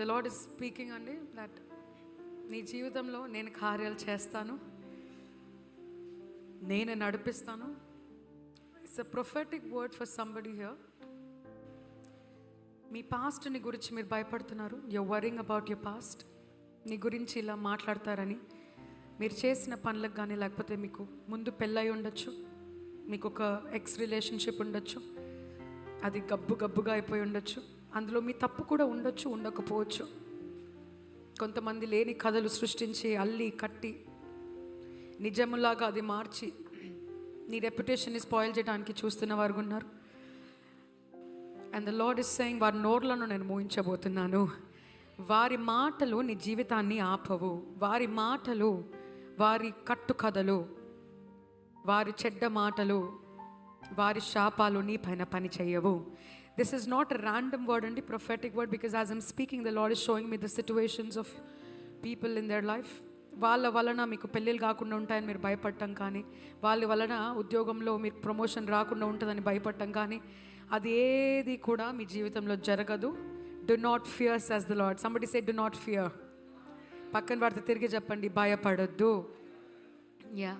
The Lord is speaking అండి that నీ జీవితంలో నేను కార్యాలు చేస్తాను, నేను నడిపిస్తాను. It's a prophetic word for somebody here. మీ పాస్ట్ని గురించి మీరు భయపడుతున్నారు. You worrying about your past. నీ గురించి ఇలా మాట్లాడతారని, మీరు చేసిన పనులకు కానీ, లేకపోతే మీకు ముందు పెళ్ళై ఉండొచ్చు, మీకు ఒక ఎక్స్ రిలేషన్షిప్ ఉండొచ్చు, అది గబ్బుగా అయిపోయి ఉండొచ్చు. అందులో మీ తప్పు కూడా ఉండొచ్చు, ఉండకపోవచ్చు. కొంతమంది లేని కథలు సృష్టించి అల్లి కట్టి నిజములాగా అది మార్చి నీ రెప్యుటేషన్ని స్పాయిల్ చేయడానికి చూస్తున్న వారు ఉన్నారు. And the Lord is saying, వారి నోర్లను నేను మోయించబోతున్నాను. వారి మాటలు నీ జీవితాన్ని ఆపవు. వారి మాటలు, వారి కట్టు కథలు, వారి చెడ్డ మాటలు, వారి శాపాలు నీ పైన పని చేయవు. This is not a random word అండి, prophetic word. Because as I'm speaking the Lord is showing me the situations of people in their life. వాళ్ళ వలన మీకు పెళ్ళిళ్ళు కాకుండా ఉంటాయని మీరు భయపడటం కానీ, వాళ్ళ వలన ఉద్యోగంలో మీకు ప్రమోషన్ రాకుండా ఉంటుందని భయపడటం కానీ, అది ఏది కూడా మీ జీవితంలో జరగదు. Do not fear says the Lord. Somebody say do not fear. పక్కన వారితో తిరిగి చెప్పండి, భయపడొద్దు. యా